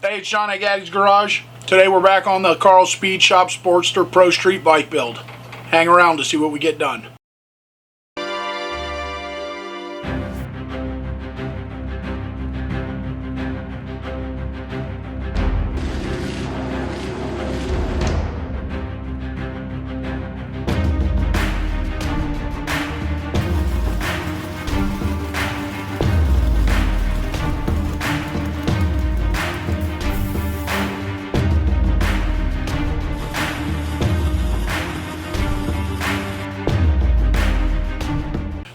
Hey, it's Sean at Gatti's Garage. Today we're back on the Carl Speed Shop Sportster Pro Street bike build. Hang around to see what we get done.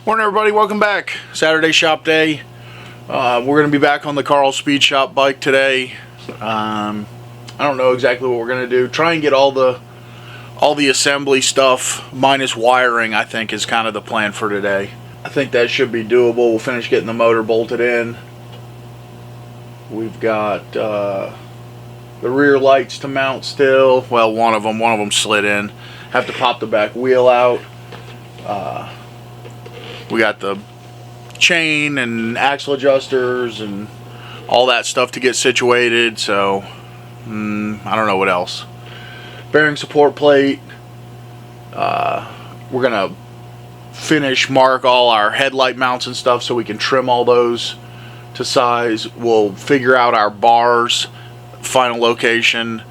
Morning everybody, welcome back. Saturday shop day. We're going to be back on the Carl Speed Shop bike today. I don't know exactly what we're going to do. Try and get all the assembly stuff minus wiring, I think, is kind of the plan for today. I think that should be doable. We'll finish getting the motor bolted in. We've got the rear lights to mount still. Well, one of them slid in. Have to pop the back wheel out. We got the chain and axle adjusters and all that stuff to get situated, so I don't know what else. Bearing support plate. We're gonna mark all our headlight mounts and stuff so we can trim all those to size. We'll figure out our bars, final location,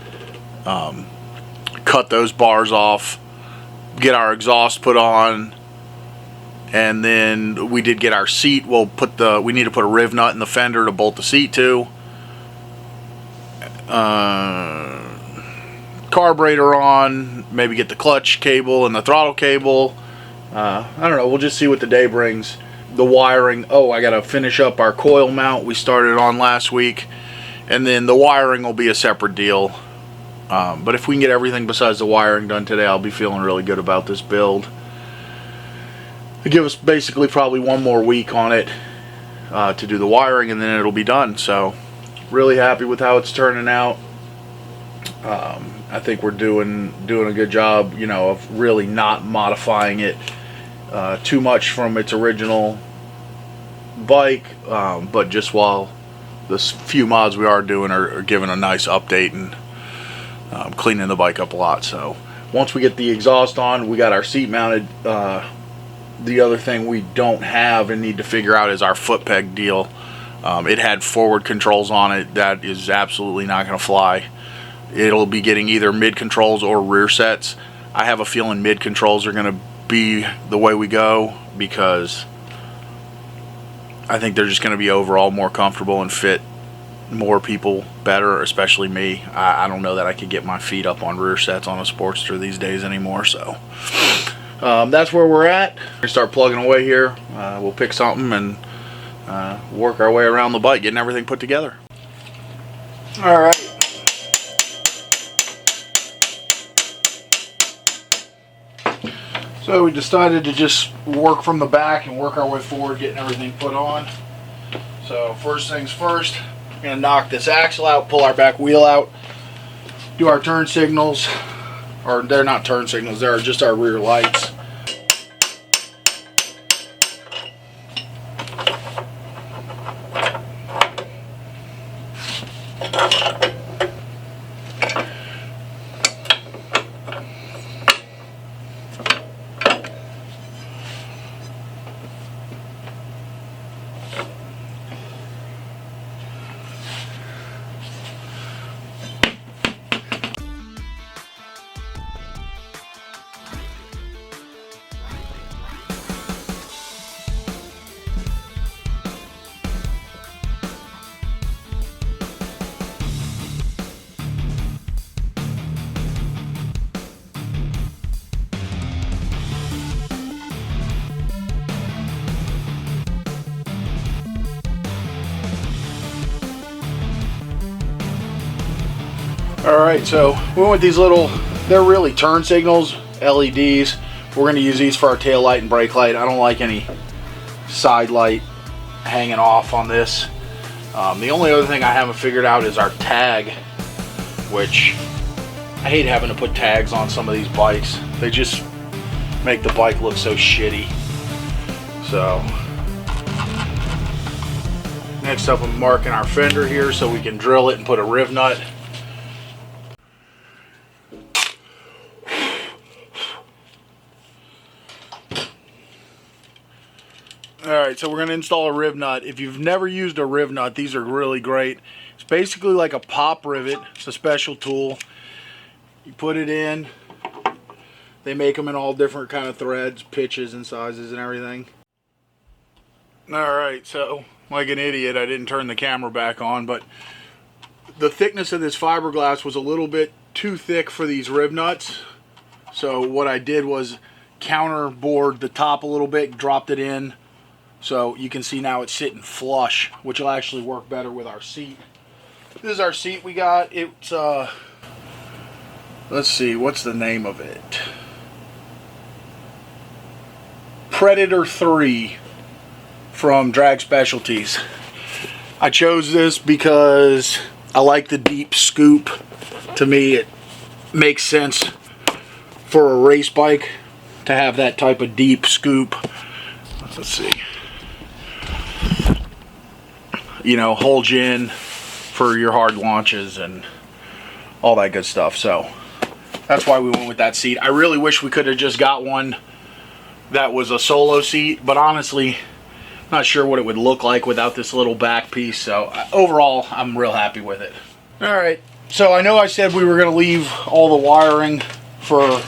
cut those bars off, get our exhaust put on. And then we did get our seat. We need to put a riv nut in the fender to bolt the seat to. Carburetor on. Maybe get the clutch cable and the throttle cable. I don't know. We'll just see what the day brings. The wiring. Oh, I got to finish up our coil mount we started on last week. And then the wiring will be a separate deal. But if we can get everything besides the wiring done today, I'll be feeling really good about this build. Give us basically probably one more week on it to do the wiring, and then it'll be done. So really happy with how it's turning out. I think we're doing a good job, you know, of really not modifying it too much from its original bike, but just while the few mods we are doing are giving a nice update and cleaning the bike up a lot. So once we get the exhaust on, we got our seat mounted. The other thing we don't have and need to figure out is our foot peg deal. It had forward controls on it. That is absolutely not going to fly. It'll be getting either mid controls or rear sets. I have a feeling mid controls are going to be the way we go, because I think they're just going to be overall more comfortable and fit more people better, especially me. I don't know that I could get my feet up on rear sets on a Sportster these days anymore, so that's where we're at. We start plugging away here. We'll pick something and work our way around the bike, getting everything put together. All right. So we decided to just work from the back and work our way forward, getting everything put on. So first things first, we're gonna knock this axle out, pull our back wheel out, do our turn signals. Or they're not turn signals, they're just our rear lights. Alright, so we went with these little, they're really turn signals, LEDs. We're going to use these for our tail light and brake light. I don't like any side light hanging off on this. The only other thing I haven't figured out is our tag, which I hate having to put tags on some of these bikes. They just make the bike look so shitty. So Next up, I'm marking our fender here so we can drill it and put a riv nut. Alright, so we're going to install a riv nut. If you've never used a riv nut, these are really great. It's basically like a pop rivet. It's a special tool. You put it in. They make them in all different kind of threads, pitches, and sizes and everything. Alright, so like an idiot, I didn't turn the camera back on, but the thickness of this fiberglass was a little bit too thick for these riv nuts. So what I did was counterboard the top a little bit, dropped it in. So you can see now it's sitting flush, which will actually work better with our seat. This is our seat we got. It's, let's see, what's the name of it? Predator 3 from Drag Specialties. I chose this because I like the deep scoop. To me, it makes sense for a race bike to have that type of deep scoop. Let's see. You know, hold you in for your hard launches and all that good stuff. So that's why we went with that seat. I really wish we could have just got one that was a solo seat, but honestly, not sure what it would look like without this little back piece. So overall, I'm real happy with it. All right, so I know I said we were going to leave all the wiring for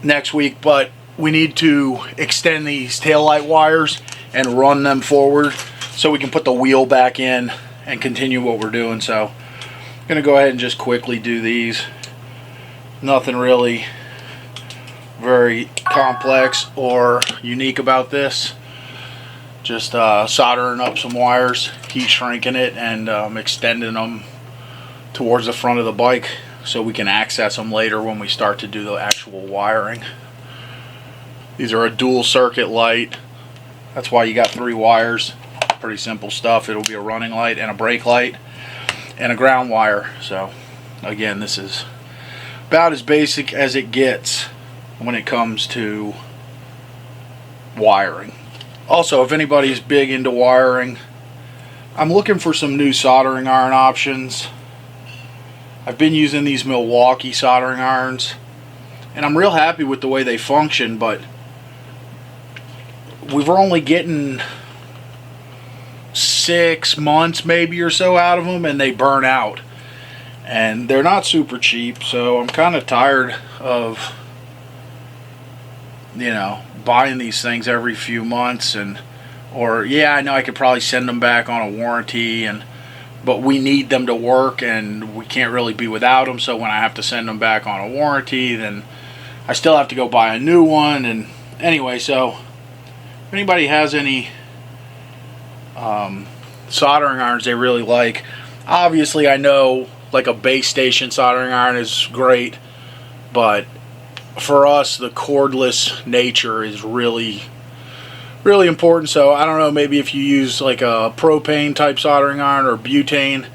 next week, but we need to extend these taillight wires and run them forward so we can put the wheel back in and continue what we're doing. So I'm going to go ahead and just quickly do these. Nothing really very complex or unique about this. Just soldering up some wires, heat shrinking it, and extending them towards the front of the bike so we can access them later when we start to do the actual wiring. These are a dual circuit light. That's why you got 3 wires. Pretty simple stuff. It'll be a running light and a brake light and a ground wire. So again, this is about as basic as it gets when it comes to wiring. Also, if anybody's big into wiring, I'm looking for some new soldering iron options. I've been using these Milwaukee soldering irons, and I'm real happy with the way they function, but we're only getting 6 months maybe or so out of them, and they burn out. And they're not super cheap, so I'm kind of tired of, you know, buying these things every few months. Or yeah, I know I could probably send them back on a warranty, but we need them to work and we can't really be without them. So when I have to send them back on a warranty, then I still have to go buy a new one. And anyway, so if anybody has any soldering irons they really like, obviously I know like a base station soldering iron is great, but for us the cordless nature is really important. So I don't know, maybe if you use like a propane type soldering iron or butane,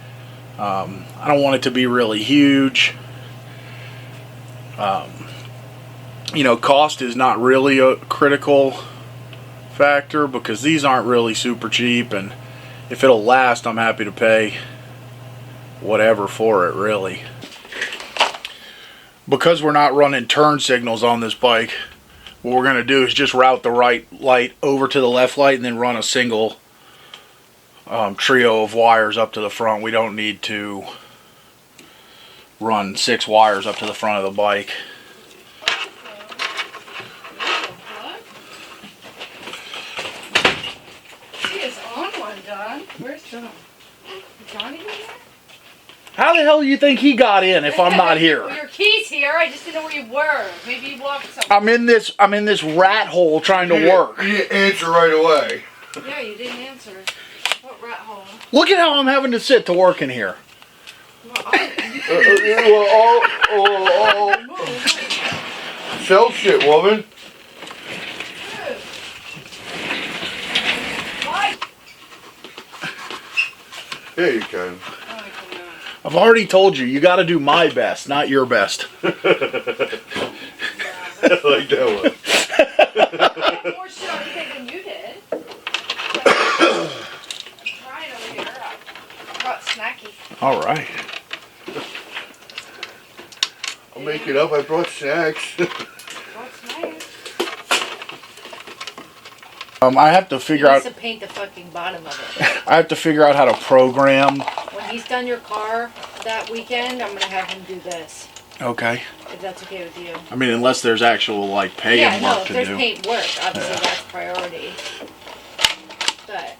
I don't want it to be really huge. You know, cost is not really a critical factor because these aren't really super cheap, and if it'll last, I'm happy to pay whatever for it, really. Because we're not running turn signals on this bike, what we're going to do is just route the right light over to the left light and then run a single trio of wires up to the front. We don't need to run 6 wires up to the front of the bike. She is on one, Don. Where's Don? Is Johnny in there? How the hell do you think he got in if I'm not here? Well, your key's here. I just didn't know where you were. Maybe you walked somewhere. I'm in this rat hole trying to work. You didn't answer right away. Yeah, you didn't answer. What rat hole? Look at how I'm having to sit to work in here. Sell shit, woman. What? Yeah, you can. I've already told you, you got to do my best, not your best. I like that one. More shit on you than you did. All right. I'll make it up. I brought snacks. That's nice. I have to figure He out. needs to paint the fucking bottom of it. I have to figure out how to program. When he's done your car that weekend, I'm gonna have him do this. Okay. If that's okay with you. I mean, unless there's actual like paying Yeah, no, work if to there's do. paint work, obviously that's priority. But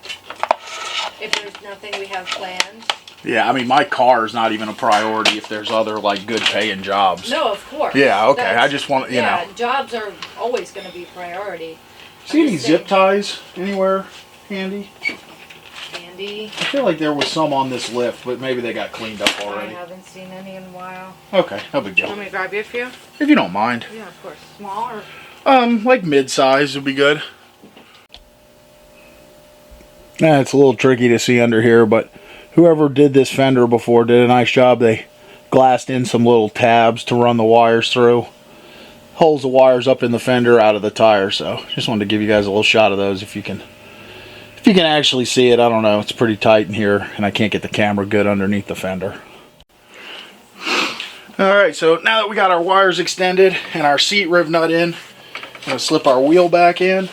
if there's nothing we have planned. Yeah, I mean, my car is not even a priority if there's other like good paying jobs. No, of course. Yeah, okay. That's- I just want, you know. Jobs are always gonna be priority. See any just zip saying. ties anywhere handy? Andy, I feel like there was some on this lift, but maybe they got cleaned up I already. haven't seen any in a while. Okay, no big You deal. want me to grab you a few? If you don't mind. Yeah, of course. Small or? Like mid-size would be good. Nah, it's a little tricky to see under here, but whoever did this fender before did a nice job. They glassed in some little tabs to run the wires through. Holds the wires up in the fender out of the tire, so just wanted to give you guys a little shot of those if you can actually see it. I don't know, it's pretty tight in here and I can't get the camera good underneath the fender. Alright, so now that we got our wires extended and our seat riv nut in, I'm going to slip our wheel back in.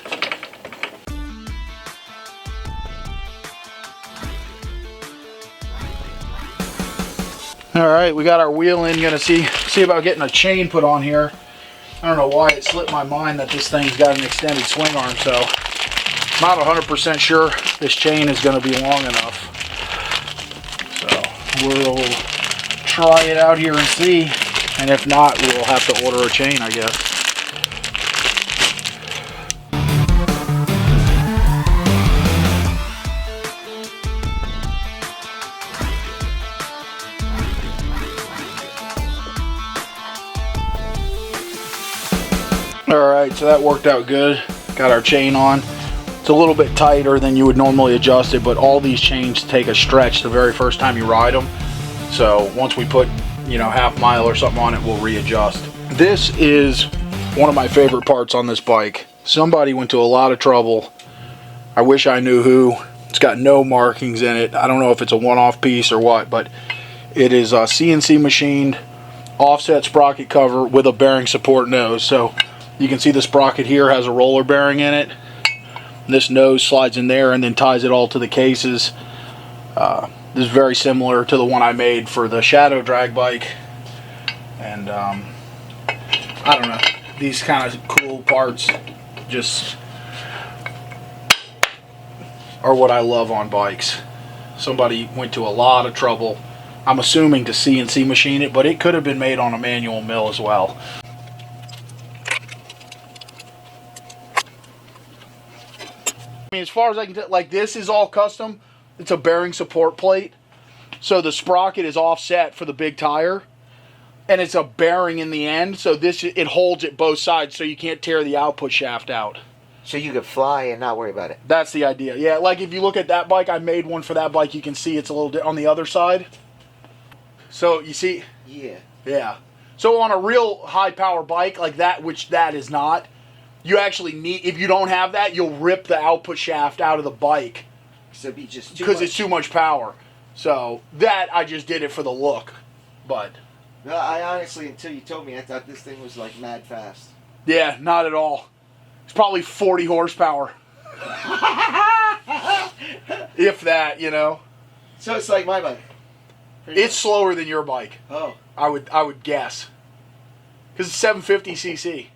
Alright, we got our wheel in. Gonna see about getting a chain put on here. I don't know why it slipped my mind that this thing's got an extended swing arm, so I'm not 100% sure this chain is going to be long enough. So we'll try it out here and see, and if not, we'll have to order a chain, I guess. Alright, so that worked out good. Got our chain on. It's a little bit tighter than you would normally adjust it, but all these chains take a stretch the very first time you ride them. So once we put, you know, half mile or something on it, we'll readjust. This is one of my favorite parts on this bike. Somebody went to a lot of trouble. I wish I knew who. It's got no markings in it. I don't know if it's a one-off piece or what, but it is a CNC machined offset sprocket cover with a bearing support nose. So you can see the sprocket here has a roller bearing in it. This nose slides in there and then ties it all to the cases. This is very similar to the one I made for the Shadow drag bike. And I don't know, these kind of cool parts just are what I love on bikes. Somebody went to a lot of trouble, I'm assuming, to CNC machine it, but it could have been made on a manual mill as well. I mean, as far as I can tell, like, this is all custom. It's a bearing support plate, so the sprocket is offset for the big tire, and it's a bearing in the end, so this, it holds it both sides so you can't tear the output shaft out. So you could fly and not worry about it. That's the idea. Yeah, like if you look at that bike, I made one for that bike, you can see it's a little on the other side. So you see? Yeah. Yeah. So on a real high power bike like that, which that is not, you actually need, if you don't have that, you'll rip the output shaft out of the bike. So it'd be just too Because much. it's too much power. So that, I just did it for the look. But No, I honestly, until you told me, I thought this thing was like mad fast. yeah, not at all. It's probably 40 horsepower. If that, you know. So it's like my bike. Pretty It's slower than your bike, much. Oh. I would guess. Because it's 750 cc.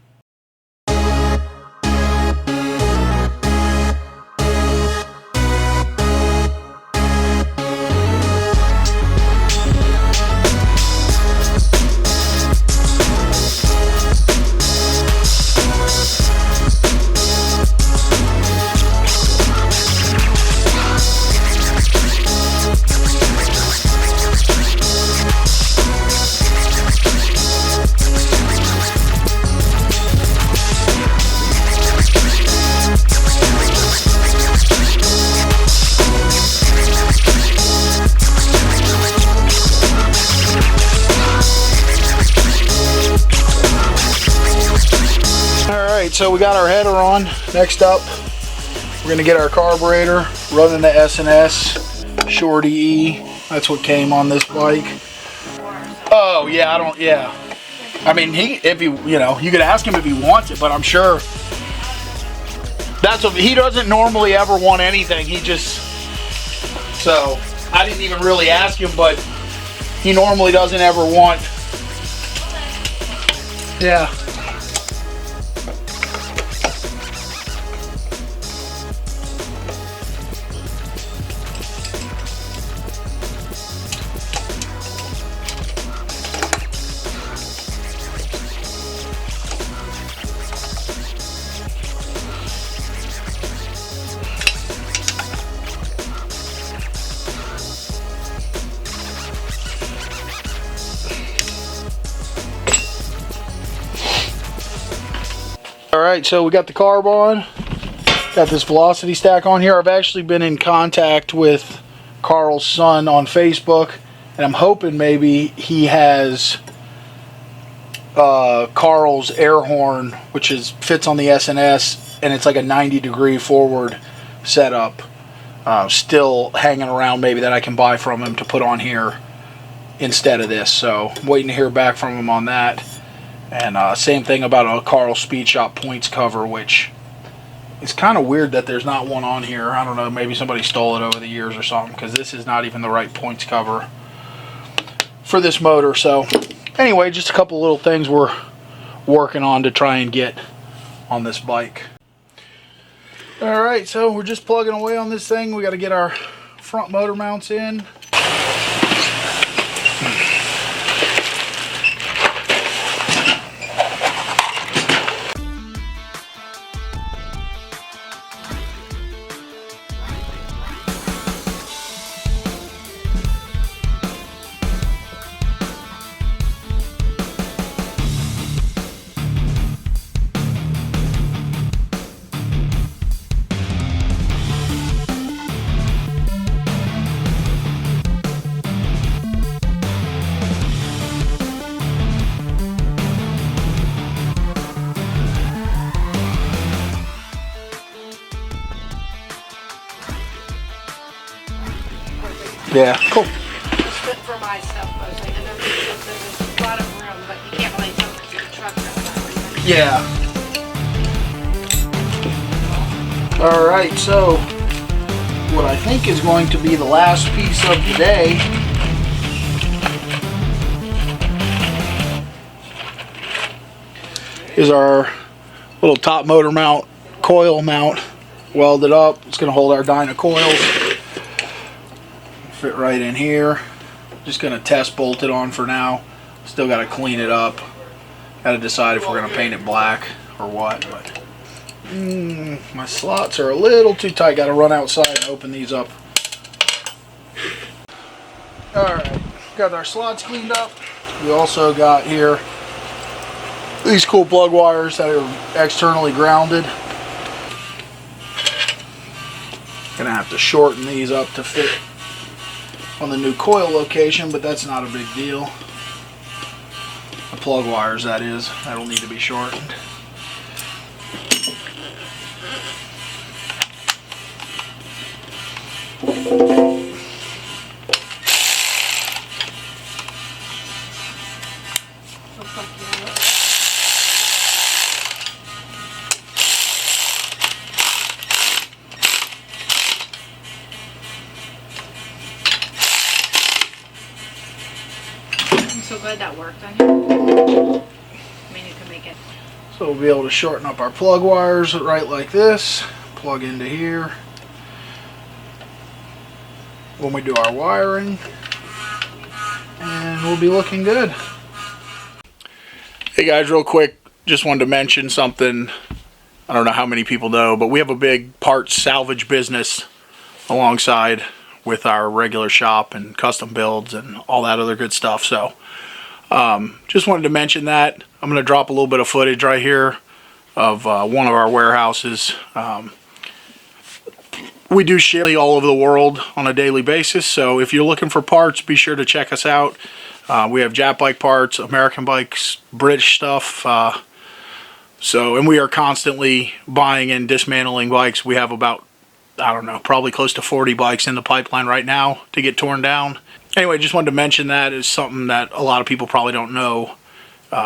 Alright, so we got our header on. Next up, we're going to get our carburetor, running the S&S Shorty E. That's what came on this bike. Oh yeah, yeah. I mean, if you could ask him if he wants it, but I'm sure that's what he doesn't normally ever want anything. He just, so I didn't even really ask him, but he normally doesn't ever want. Yeah. Alright, so we got the carb on, got this velocity stack on here. I've actually been in contact with Carl's son on Facebook, and I'm hoping maybe he has Carl's air horn, which fits on the SNS, and it's like a 90-degree forward setup, still hanging around, maybe, that I can buy from him to put on here instead of this. So I'm waiting to hear back from him on that. And same thing about a Carl Speed Shop points cover, which is kind of weird that there's not one on here. I don't know, maybe somebody stole it over the years or something, because this is not even the right points cover for this motor. So anyway, just a couple little things we're working on to try and get on this bike. Alright, so we're just plugging away on this thing. We got to get our front motor mounts in. Yeah, cool. It's good for my stuff mostly. And there's a lot of room, but you can't really dump it in the truck. Yeah. Alright, so what I think is going to be the last piece of the day is our little top motor mount, coil mount, welded up. It's going to hold our Dyna coils. Fit right in here. Just going to test bolt it on for now. Still got to clean it up. Got to decide if we're going to paint it black or what. But my slots are a little too tight. Got to run outside and open these up. Alright, got our slots cleaned up. We also got here these cool plug wires that are externally grounded. Gonna have to shorten these up to fit on the new coil location, but that's not a big deal. The plug wires, that is, that'll need to be shortened. I'm so glad that worked on you. I mean, you can make it. So we'll be able to shorten up our plug wires right like this. Plug into here when we do our wiring, and we'll be looking good. Hey guys, real quick, just wanted to mention something. I don't know how many people know, but we have a big parts salvage business alongside with our regular shop and custom builds and all that other good stuff. So just wanted to mention that. I'm going to drop a little bit of footage right here of one of our warehouses. We do ship all over the world on a daily basis, so if you're looking for parts, be sure to check us out. We have Jap bike parts, American bikes, British stuff. And we are constantly buying and dismantling bikes. We have about, I don't know, probably close to 40 bikes in the pipeline right now to get torn down. Anyway, just wanted to mention that is something that a lot of people probably don't know.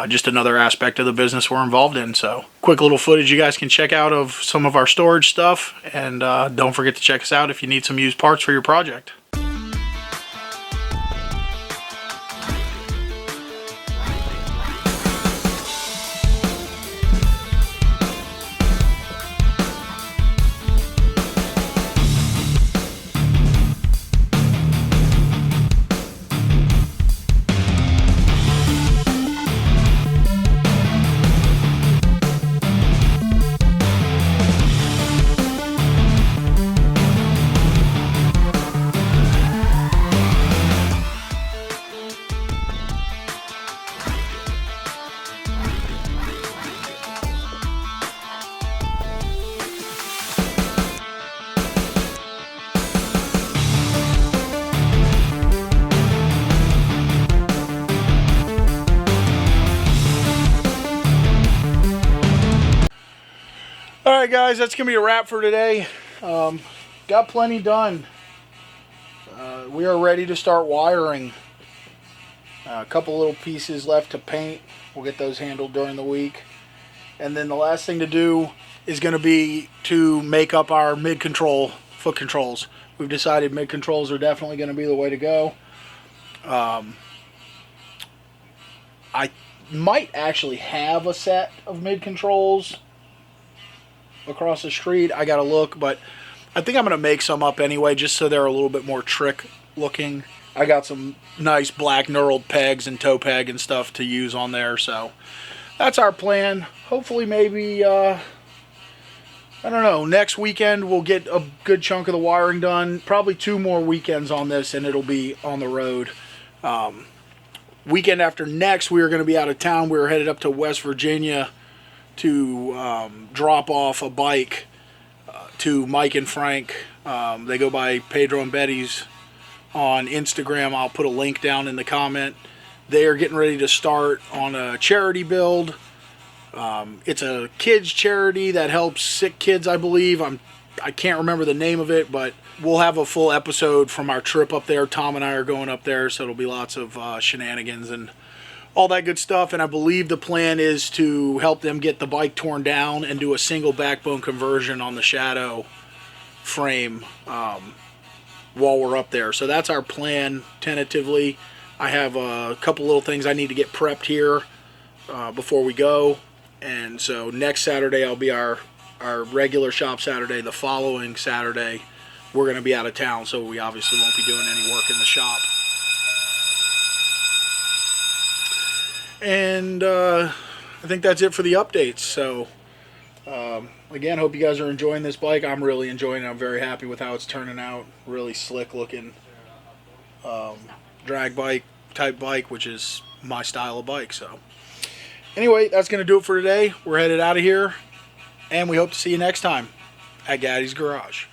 Just another aspect of the business we're involved in. So quick little footage you guys can check out of some of our storage stuff. And don't forget to check us out if you need some used parts for your project. Alright guys, that's going to be a wrap for today. Got plenty done. We are ready to start wiring. A couple little pieces left to paint. We'll get those handled during the week. And then the last thing to do is going to be to make up our mid-control foot controls. We've decided mid-controls are definitely going to be the way to go. I might actually have a set of mid-controls across the street. I gotta look, but I think I'm gonna make some up anyway, just so they're a little bit more trick looking. I got some nice black knurled pegs and toe peg and stuff to use on there, so that's our plan. Hopefully maybe I don't know, next weekend we'll get a good chunk of the wiring done. Probably 2 more weekends on this and it'll be on the road. Weekend after next we are going to be out of town. We're headed up to West Virginia to drop off a bike to Mike and Frank. They go by Pedro and Betty's on Instagram. I'll put a link down in the comment. They are getting ready to start on a charity build. It's a kids charity that helps sick kids, I believe. I can't remember the name of it, but we'll have a full episode from our trip up there. Tom and I are going up there, so it'll be lots of shenanigans and all that good stuff. And I believe the plan is to help them get the bike torn down and do a single backbone conversion on the Shadow frame while we're up there. So that's our plan tentatively. I have a couple little things I need to get prepped here before we go. And so next Saturday I'll be our regular shop Saturday. The following Saturday we're going to be out of town, so we obviously won't be doing any work in the shop. And I think that's it for the updates. So again, hope you guys are enjoying this bike. I'm really enjoying it. I'm very happy with how it's turning out. Really slick looking drag bike type bike, which is my style of bike. So anyway, that's going to do it for today. We're headed out of here, and we hope to see you next time at Gatti's Garage.